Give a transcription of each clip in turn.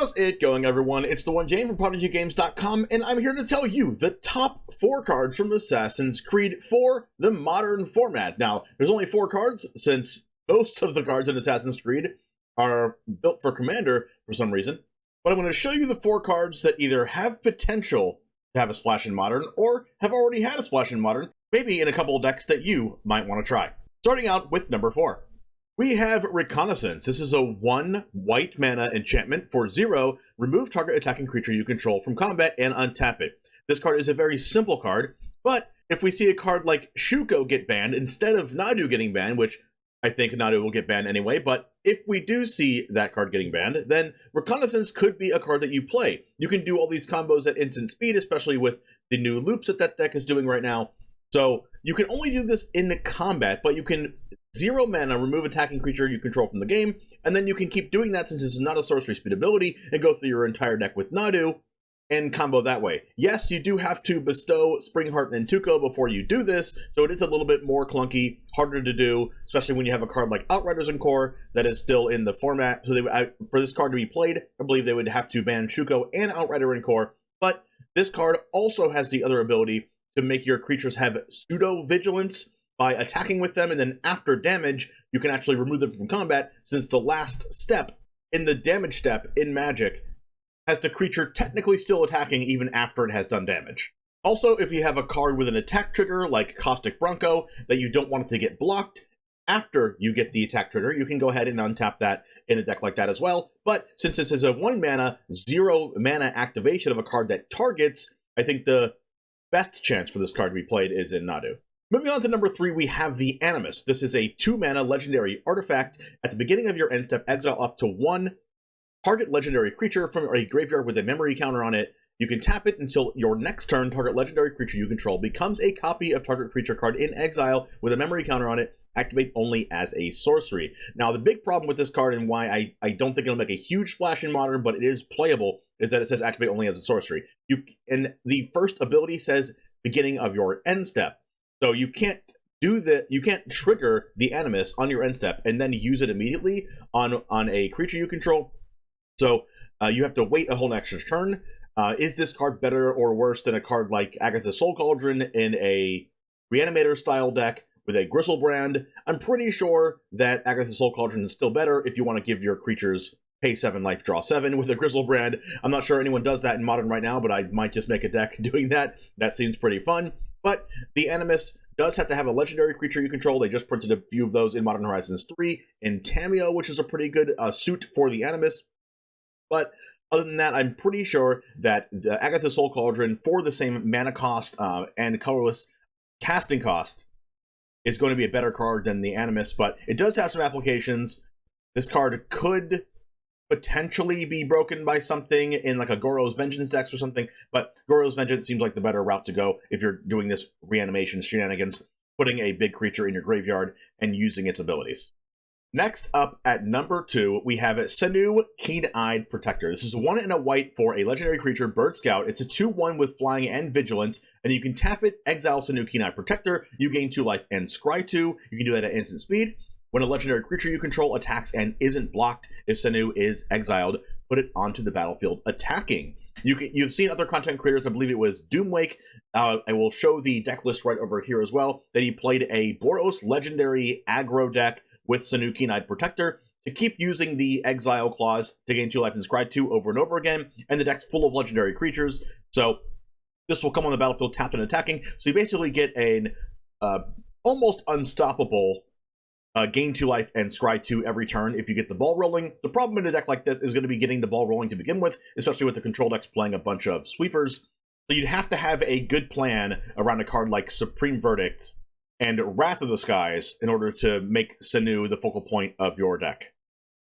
How's it going, everyone? It's the one Jane from ProdigyGames.com, and I'm here to tell you the top 4 cards from Assassin's Creed for the modern format. Now, there's only 4 cards, since most of the cards in Assassin's Creed are built for Commander for some reason. But I'm going to show you the 4 cards that either have potential to have a splash in Modern, or have already had a splash in Modern, maybe in a couple of decks that you might want to try. Starting out with number 4. We have Reconnaissance. This is a 1 white mana enchantment for 0. Remove target attacking creature you control from combat and untap it. This card is a very simple card, but if we see a card like Shuko get banned instead of Nadu getting banned, which I think Nadu will get banned anyway, but if we do see that card getting banned, then Reconnaissance could be a card that you play. You can do all these combos at instant speed, especially with the new loops that deck is doing right now. So you can only do this in combat, but you can 0 mana, remove attacking creature you control from the game, and then you can keep doing that since this is not a sorcery speed ability, and go through your entire deck with Nadu, and combo that way. Yes, you do have to bestow Springheart and Tuco before you do this, so it is a little bit more clunky, harder to do, especially when you have a card like Outriders and Core that is still in the format. So for this card to be played, I believe they would have to ban Shuko and Outrider and Core, but this card also has the other ability to make your creatures have pseudo-vigilance by attacking with them, and then after damage, you can actually remove them from combat, since the last step in the damage step in Magic has the creature technically still attacking even after it has done damage. Also, if you have a card with an attack trigger, like Caustic Bronco, that you don't want it to get blocked, after you get the attack trigger, you can go ahead and untap that in a deck like that as well. But since this is a 1 mana, 0 mana activation of a card that targets, I think the best chance for this card to be played is in Nadu. Moving on to number 3, we have the Animus. This is a 2 mana legendary artifact. At the beginning of your end step, exile up to 1 target legendary creature from a graveyard with a memory counter on it. You can tap it until your next turn. Target legendary creature you control becomes a copy of target creature card in exile with a memory counter on it. Activate only as a sorcery. Now, the big problem with this card, and why I don't think it'll make a huge splash in Modern, but it is playable, is that it says activate only as a sorcery. And the first ability says beginning of your end step. So you can't do that. You can't trigger the Animus on your end step and then use it immediately on a creature you control. So you have to wait a whole next turn. Is this card better or worse than a card like Agatha's Soul Cauldron in a Reanimator style deck with a Griselbrand? I'm pretty sure that Agatha's Soul Cauldron is still better if you want to give your creatures pay 7 life, draw 7 with a Griselbrand. I'm not sure anyone does that in Modern right now, but I might just make a deck doing that. That seems pretty fun. But the Animus does have to have a legendary creature you control. They just printed a few of those in Modern Horizons 3 in Tameo, which is a pretty good suit for the Animus. But other than that, I'm pretty sure that the Agatha's Soul Cauldron, for the same mana cost and colorless casting cost, is going to be a better card than the Animus. But it does have some applications. This card could potentially be broken by something in like a Goro's Vengeance deck or something, but Goro's Vengeance seems like the better route to go if you're doing this reanimation shenanigans, putting a big creature in your graveyard and using its abilities. Next up at number 2, we have Senu, Keen-Eyed Protector. This is 1 and a white for a legendary creature, Bird Scout. It's a 2/1 with flying and vigilance, and you can tap it, exile Senu, Keen-Eyed Protector. You gain 2 life and scry 2. You can do that at instant speed. When a legendary creature you control attacks and isn't blocked, if Senu is exiled, put it onto the battlefield attacking. You've seen other content creators, I believe it was Doomwake, I will show the deck list right over here as well, that he played a Boros legendary aggro deck with Senu, Keen-Eyed Protector to keep using the exile clause to gain 2 life and scry 2 over and over again, and the deck's full of legendary creatures, so this will come on the battlefield tapped and attacking, so you basically get an almost unstoppable gain 2 life and scry 2 every turn if you get the ball rolling. The problem in a deck like this is going to be getting the ball rolling to begin with, especially with the control decks playing a bunch of sweepers. So you'd have to have a good plan around a card like Supreme Verdict and Wrath of the Skies in order to make Senu the focal point of your deck.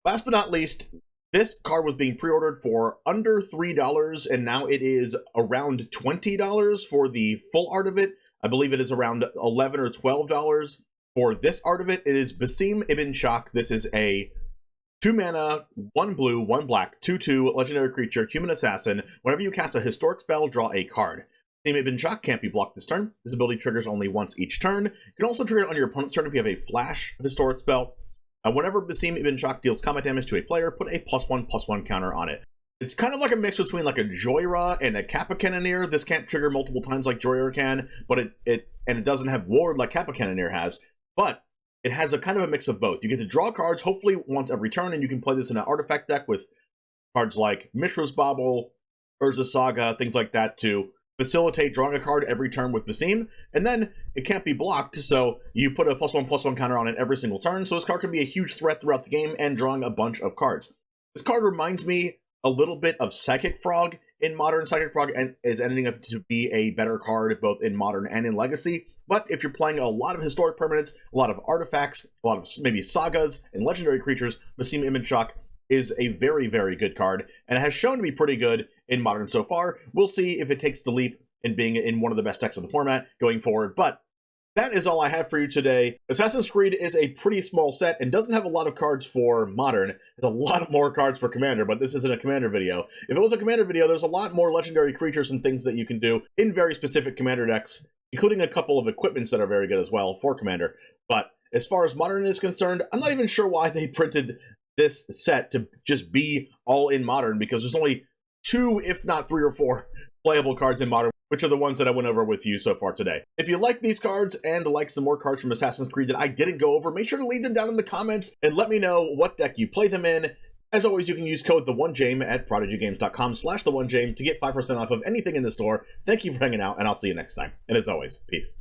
Last but not least, this card was being pre-ordered for under $3, and now it is around $20 for the full art of it. I believe it is around $11 or $12 for this art of it. It is Basim Ibn Shak. This is a 2 mana, 1 blue, 1 black, 2/2 legendary creature, human assassin. Whenever you cast a historic spell, draw a card. Basim Ibn Shak can't be blocked this turn. This ability triggers only once each turn. You can also trigger it on your opponent's turn if you have a flash historic spell. Whenever Basim Ibn Shak deals combat damage to a player, put a +1/+1 counter on it. It's kind of like a mix between like a Joyra and a Kappa Cannoneer. This can't trigger multiple times like Joyra can, but it doesn't have Ward like Kappa Cannoneer has. But it has a kind of a mix of both. You get to draw cards, hopefully once every turn, and you can play this in an artifact deck with cards like Mishra's Bauble, Urza Saga, things like that to facilitate drawing a card every turn with Basim. And then it can't be blocked, so you put a +1/+1 counter on it every single turn, so this card can be a huge threat throughout the game and drawing a bunch of cards. This card reminds me a little bit of Psychic Frog in Modern. Psychic Frog and is ending up to be a better card both in Modern and in Legacy. But if you're playing a lot of historic permanents, a lot of artifacts, a lot of maybe sagas and legendary creatures, Basim Image Shock is a very, very good card, and it has shown to be pretty good in Modern so far. We'll see if it takes the leap in being in one of the best decks of the format going forward, but that is all I have for you today. Assassin's Creed is a pretty small set and doesn't have a lot of cards for Modern. There's a lot more cards for Commander, but this isn't a Commander video. If it was a Commander video, there's a lot more legendary creatures and things that you can do in very specific Commander decks, including a couple of equipments that are very good as well for Commander. But as far as Modern is concerned, I'm not even sure why they printed this set to just be all in Modern, because there's only 2, if not 3 or 4 playable cards in Modern, which are the ones that I went over with you so far today. If you like these cards and like some more cards from Assassin's Creed that I didn't go over, make sure to leave them down in the comments and let me know what deck you play them in. As always, you can use code THE1JAME at prodigygames.com/THE1JAME to get 5% off of anything in the store. Thank you for hanging out, and I'll see you next time. And as always, peace.